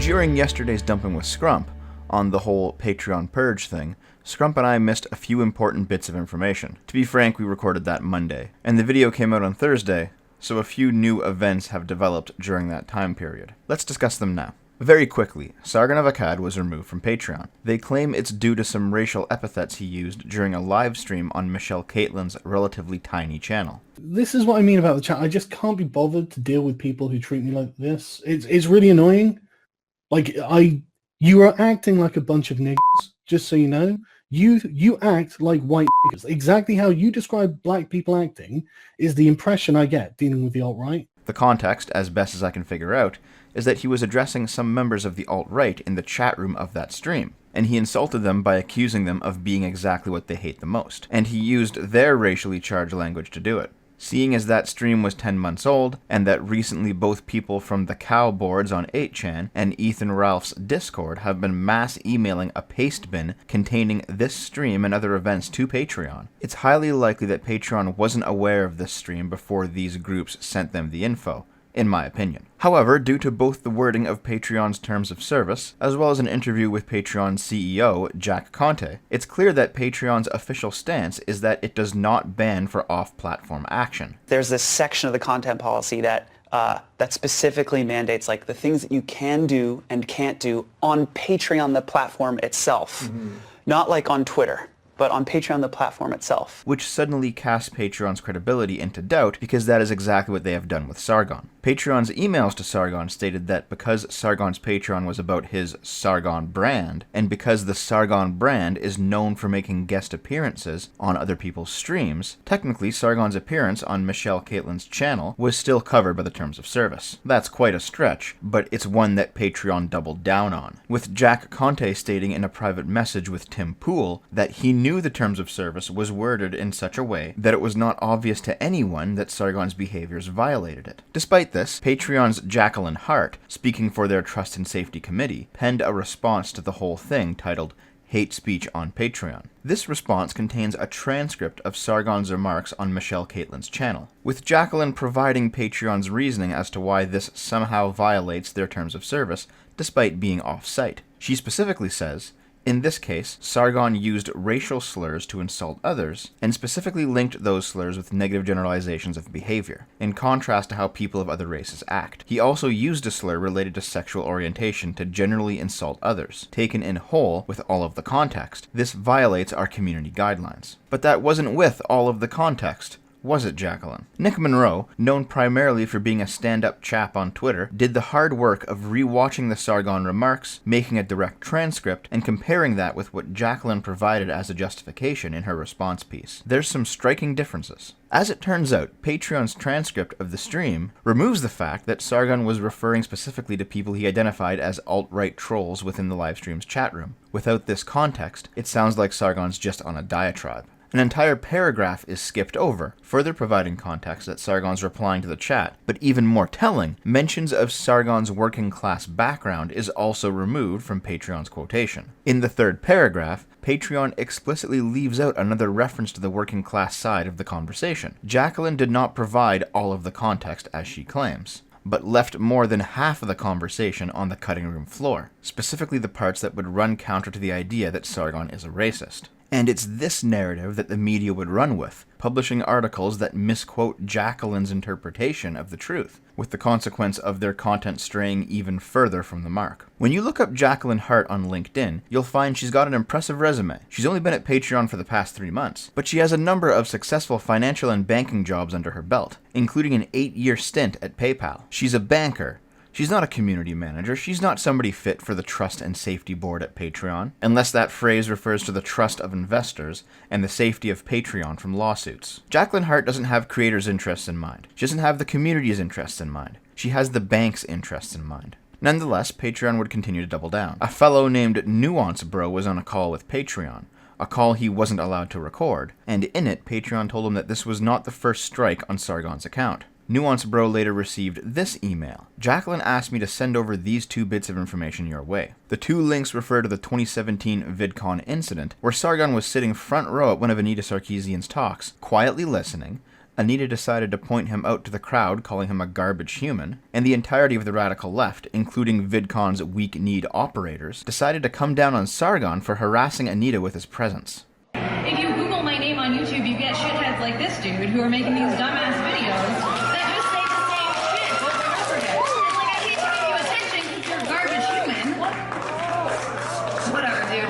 During yesterday's dumping with Scrump, on the whole Patreon purge thing, Scrump and I missed a few important bits of information. To be frank, we recorded that Monday, and the video came out on Thursday, so a few new events have developed during that time period. Let's discuss them now. Very quickly, Sargon of Akkad was removed from Patreon. They claim it's due to some racial epithets he used during a live stream on Michelle Caitlin's relatively tiny channel. This is what I mean about the chat. I just can't be bothered to deal with people who treat me like this. It's really annoying. Like, you are acting like a bunch of niggas, just so you know. You act like white niggas. Exactly how you describe black people acting is the impression I get dealing with the alt-right. The context, as best as I can figure out, is that he was addressing some members of the alt-right in the chat room of that stream, and he insulted them by accusing them of being exactly what they hate the most, and he used their racially charged language to do it. Seeing as that stream was 10 months old, and that recently both people from the Cow boards on 8chan and Ethan Ralph's Discord have been mass emailing a paste bin containing this stream and other events to Patreon, it's highly likely that Patreon wasn't aware of this stream before these groups sent them the info, in my opinion. However, due to both the wording of Patreon's terms of service, as well as an interview with Patreon's CEO, Jack Conte, it's clear that Patreon's official stance is that it does not ban for off-platform action. There's this section of the content policy that specifically mandates like the things that you can do and can't do on Patreon, the platform itself, not like on Twitter, but on Patreon, the platform itself. Which suddenly casts Patreon's credibility into doubt, because that is exactly what they have done with Sargon. Patreon's emails to Sargon stated that because Sargon's Patreon was about his Sargon brand, and because the Sargon brand is known for making guest appearances on other people's streams, technically Sargon's appearance on Michelle Caitlin's channel was still covered by the terms of service. That's quite a stretch, but it's one that Patreon doubled down on, with Jack Conte stating in a private message with Tim Pool that he knew the terms of service was worded in such a way that it was not obvious to anyone that Sargon's behaviors violated it. Despite this, Patreon's Jacqueline Hart, speaking for their Trust and Safety Committee, penned a response to the whole thing titled Hate Speech on Patreon. This response contains a transcript of Sargon's remarks on Michelle Caitlin's channel, with Jacqueline providing Patreon's reasoning as to why this somehow violates their terms of service, despite being off-site. She specifically says, in this case, Sargon used racial slurs to insult others, and specifically linked those slurs with negative generalizations of behavior, in contrast to how people of other races act. He also used a slur related to sexual orientation to generally insult others. Taken in whole, with all of the context, this violates our community guidelines. But that wasn't with all of the context, was it, Jacqueline? Nick Monroe, known primarily for being a stand-up chap on Twitter, did the hard work of re-watching the Sargon remarks, making a direct transcript, and comparing that with what Jacqueline provided as a justification in her response piece. There's some striking differences. As it turns out, Patreon's transcript of the stream removes the fact that Sargon was referring specifically to people he identified as alt-right trolls within the livestream's chat room. Without this context, it sounds like Sargon's just on a diatribe. An entire paragraph is skipped over, further providing context that Sargon's replying to the chat, but even more telling, mentions of Sargon's working class background is also removed from Patreon's quotation. In the third paragraph, Patreon explicitly leaves out another reference to the working class side of the conversation. Jacqueline did not provide all of the context as she claims, but left more than half of the conversation on the cutting room floor, specifically the parts that would run counter to the idea that Sargon is a racist. And it's this narrative that the media would run with, publishing articles that misquote Jacqueline's interpretation of the truth, with the consequence of their content straying even further from the mark. When you look up Jacqueline Hart on LinkedIn, you'll find she's got an impressive resume. She's only been at Patreon for the past 3 months, but she has a number of successful financial and banking jobs under her belt, including an 8-year stint at PayPal. She's a banker. She's not a community manager. She's not somebody fit for the Trust and Safety Board at Patreon, unless that phrase refers to the trust of investors and the safety of Patreon from lawsuits. Jacqueline Hart doesn't have creators' interests in mind. She doesn't have the community's interests in mind. She has the bank's interests in mind. Nonetheless, Patreon would continue to double down. A fellow named Nuance Bro was on a call with Patreon, a call he wasn't allowed to record, and in it, Patreon told him that this was not the first strike on Sargon's account. Nuance Bro later received this email. Jacqueline asked me to send over these 2 bits of information your way. The 2 links refer to the 2017 VidCon incident, where Sargon was sitting front row at one of Anita Sarkeesian's talks, quietly listening, Anita decided to point him out to the crowd, calling him a garbage human, and the entirety of the radical left, including VidCon's weak-kneed operators, decided to come down on Sargon for harassing Anita with his presence. If you Google my name on YouTube, you get shitheads like this dude who are making these dumbass videos that just say the same shit over and over again. It's like, I hate to give you attention because you're a garbage human. Whatever, dude.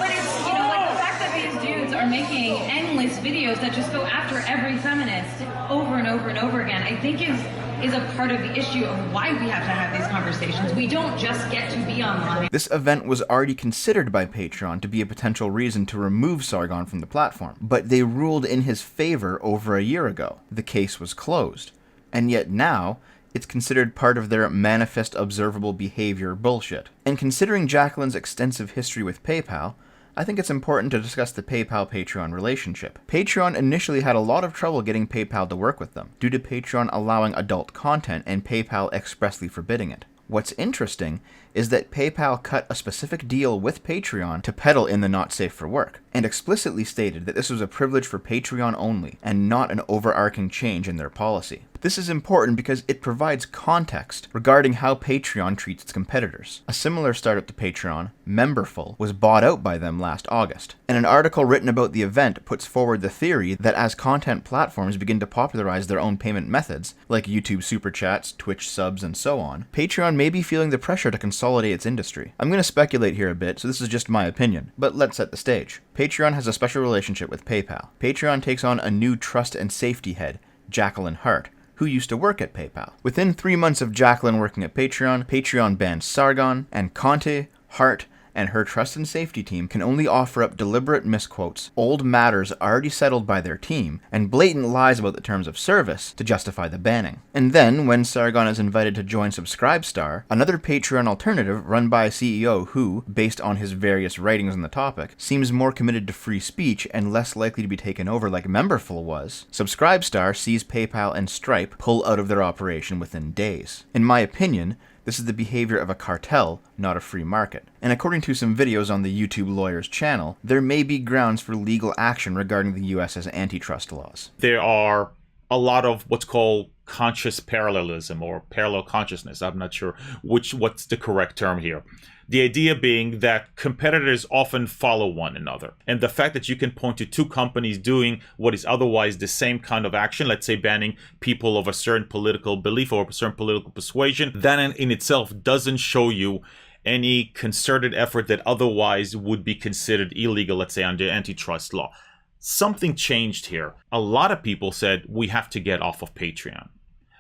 But it's, you know, like the fact that these dudes are making endless videos that just go after every feminist over and over and over again, I think is a part of the issue of why we have to have these conversations. We don't just get to be online. This event was already considered by Patreon to be a potential reason to remove Sargon from the platform, but they ruled in his favor over a year ago. The case was closed. And yet now, it's considered part of their manifest observable behavior bullshit. And considering Jacqueline's extensive history with PayPal, I think it's important to discuss the PayPal-Patreon relationship. Patreon initially had a lot of trouble getting PayPal to work with them, due to Patreon allowing adult content and PayPal expressly forbidding it. What's interesting is that PayPal cut a specific deal with Patreon to peddle in the not safe for work, and explicitly stated that this was a privilege for Patreon only, and not an overarching change in their policy. This is important because it provides context regarding how Patreon treats its competitors. A similar startup to Patreon, Memberful, was bought out by them last August, and an article written about the event puts forward the theory that as content platforms begin to popularize their own payment methods, like YouTube Super Chats, Twitch subs, and so on, Patreon may be feeling the pressure to consolidate its industry. I'm going to speculate here a bit, so this is just my opinion, but let's set the stage. Patreon has a special relationship with PayPal. Patreon takes on a new trust and safety head, Jacqueline Hart, who used to work at PayPal. Within 3 months of Jacqueline working at Patreon, Patreon banned Sargon, and Conte, Hart, and her trust and safety team can only offer up deliberate misquotes, old matters already settled by their team, and blatant lies about the terms of service to justify the banning. And then, when Sargon is invited to join Subscribestar, another Patreon alternative run by a CEO who, based on his various writings on the topic, seems more committed to free speech and less likely to be taken over like Memberful was, Subscribestar sees PayPal and Stripe pull out of their operation within days. In my opinion, this is the behavior of a cartel, not a free market. And according to some videos on the YouTube Lawyer's channel, there may be grounds for legal action regarding the US's antitrust laws. There are a lot of what's called conscious parallelism or parallel consciousness. I'm not sure what's the correct term here. The idea being that competitors often follow one another. And the fact that you can point to two companies doing what is otherwise the same kind of action, let's say banning people of a certain political belief or a certain political persuasion, that in itself doesn't show you any concerted effort that otherwise would be considered illegal, let's say under antitrust law. Something changed here. A lot of people said we have to get off of Patreon.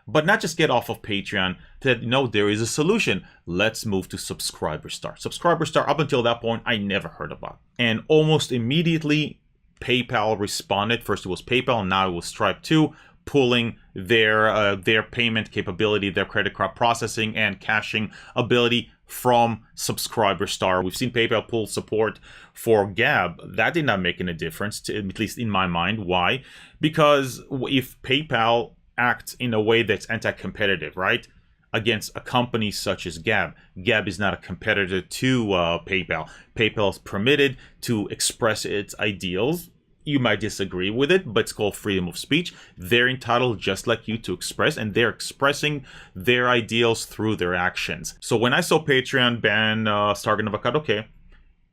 But not just get off of Patreon, that no, there is a solution. Let's move to Subscribestar. Subscribestar, up until that point, I never heard about. And almost immediately, PayPal responded. First it was PayPal, now it was Stripe too, pulling their payment capability, their credit card processing and caching ability from Subscribestar. We've seen PayPal pull support for Gab. That did not make any difference, at least in my mind. Why? Because if PayPal acts in a way that's anti-competitive, right, against a company such as Gab. Gab is not a competitor to PayPal. PayPal is permitted to express its ideals. You might disagree with it, but it's called freedom of speech. They're entitled, just like you, to express, and they're expressing their ideals through their actions. So when I saw Patreon ban Sargon of Akkad, okay,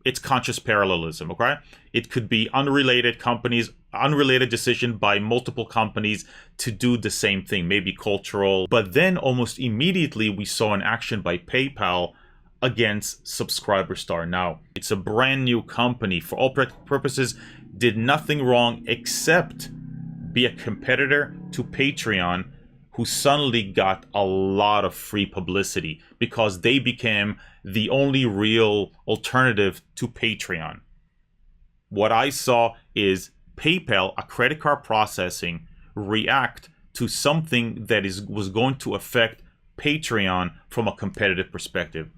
it's conscious parallelism, okay? It could be unrelated companies, unrelated decision by multiple companies to do the same thing, maybe cultural. But then almost immediately we saw an action by PayPal against Subscribestar. Now, it's a brand new company, for all practical purposes, did nothing wrong except be a competitor to Patreon, who suddenly got a lot of free publicity because they became the only real alternative to Patreon. What I saw is PayPal, a credit card processing, react to something that was going to affect Patreon from a competitive perspective.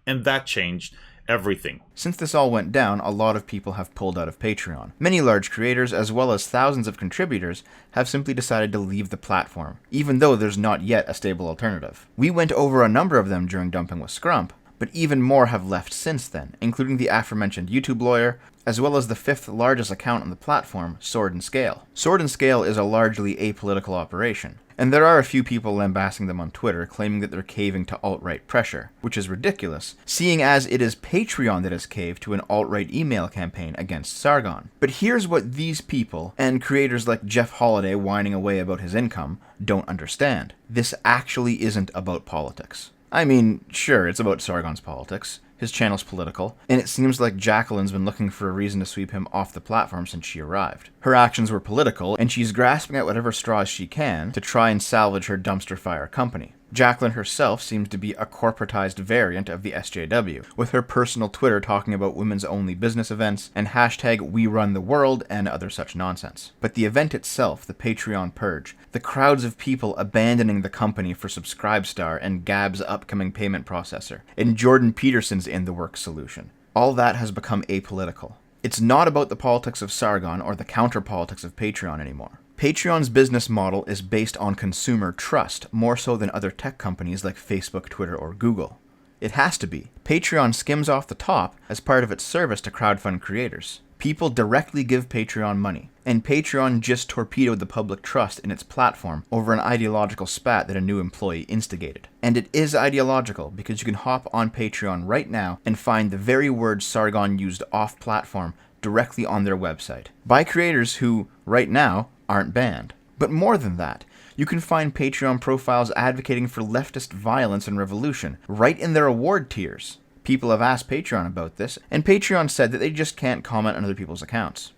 And that changed everything. Since this all went down, a lot of people have pulled out of Patreon. Many large creators, as well as thousands of contributors, have simply decided to leave the platform, even though there's not yet a stable alternative. We went over a number of them during Dumping with Scrump, but even more have left since then, including the aforementioned YouTube lawyer, as well as the 5th largest account on the platform, Sword and Scale. Sword and Scale is a largely apolitical operation, and there are a few people lambasting them on Twitter claiming that they're caving to alt-right pressure, which is ridiculous, seeing as it is Patreon that has caved to an alt-right email campaign against Sargon. But here's what these people, and creators like Jeff Holiday whining away about his income, don't understand. This actually isn't about politics. I mean, sure, it's about Sargon's politics. His channel's political, and it seems like Jacqueline's been looking for a reason to sweep him off the platform since she arrived. Her actions were political, and she's grasping at whatever straws she can to try and salvage her dumpster fire company. Jacqueline herself seems to be a corporatized variant of the SJW, with her personal Twitter talking about women's only business events and hashtag We Run the World and other such nonsense. But the event itself, the Patreon purge, the crowds of people abandoning the company for Subscribestar and Gab's upcoming payment processor, and Jordan Peterson's in the works solution, all that has become apolitical. It's not about the politics of Sargon or the counter-politics of Patreon anymore. Patreon's business model is based on consumer trust, more so than other tech companies like Facebook, Twitter, or Google. It has to be. Patreon skims off the top as part of its service to crowdfund creators. People directly give Patreon money, and Patreon just torpedoed the public trust in its platform over an ideological spat that a new employee instigated. And it is ideological because you can hop on Patreon right now and find the very words Sargon used off-platform directly on their website, by creators who, right now, aren't banned. But more than that, you can find Patreon profiles advocating for leftist violence and revolution right in their award tiers. People have asked Patreon about this, and Patreon said that they just can't comment on other people's accounts.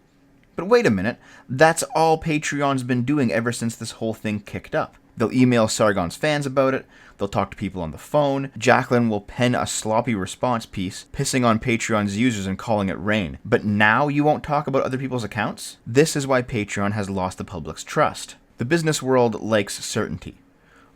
But wait a minute, that's all Patreon's been doing ever since this whole thing kicked up. They'll email Sargon's fans about it, they'll talk to people on the phone, Jacqueline will pen a sloppy response piece, pissing on Patreon's users and calling it rain. But now you won't talk about other people's accounts? This is why Patreon has lost the public's trust. The business world likes certainty.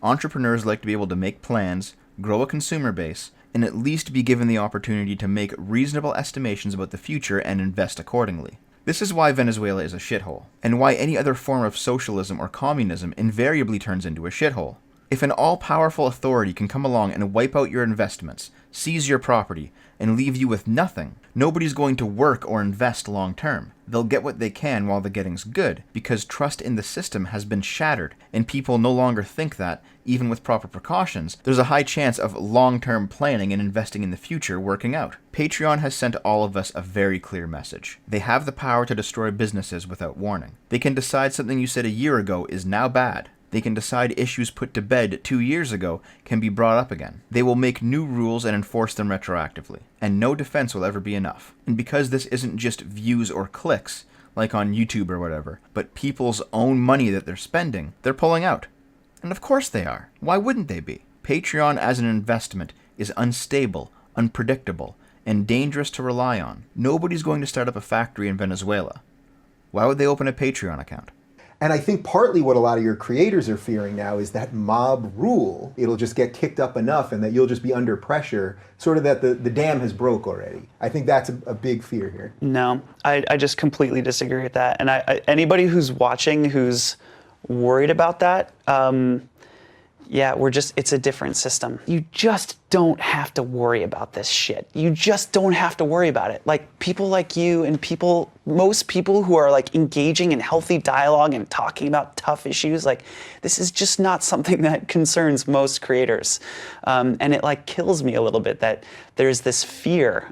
Entrepreneurs like to be able to make plans, grow a consumer base, and at least be given the opportunity to make reasonable estimations about the future and invest accordingly. This is why Venezuela is a shithole, and why any other form of socialism or communism invariably turns into a shithole. If an all-powerful authority can come along and wipe out your investments, seize your property, and leave you with nothing, nobody's going to work or invest long-term. They'll get what they can while the getting's good, because trust in the system has been shattered, and people no longer think that, even with proper precautions, there's a high chance of long-term planning and investing in the future working out. Patreon has sent all of us a very clear message. They have the power to destroy businesses without warning. They can decide something you said a year ago is now bad. They can decide issues put to bed 2 years ago can be brought up again. They will make new rules and enforce them retroactively. And no defense will ever be enough. And because this isn't just views or clicks, like on YouTube or whatever, but people's own money that they're spending, they're pulling out. And of course they are. Why wouldn't they be? Patreon as an investment is unstable, unpredictable, and dangerous to rely on. Nobody's going to start up a factory in Venezuela. Why would they open a Patreon account? And I think partly what a lot of your creators are fearing now is that mob rule. It'll just get kicked up enough and that you'll just be under pressure, sort of that the dam has broke already. I think that's a big fear here. No, I just completely disagree with that. And anybody who's watching who's worried about that, yeah, it's a different system. You just don't have to worry about this shit. You just don't have to worry about it. Like people like you and most people who are like engaging in healthy dialogue and talking about tough issues, like this is just not something that concerns most creators. And it like kills me a little bit that there's this fear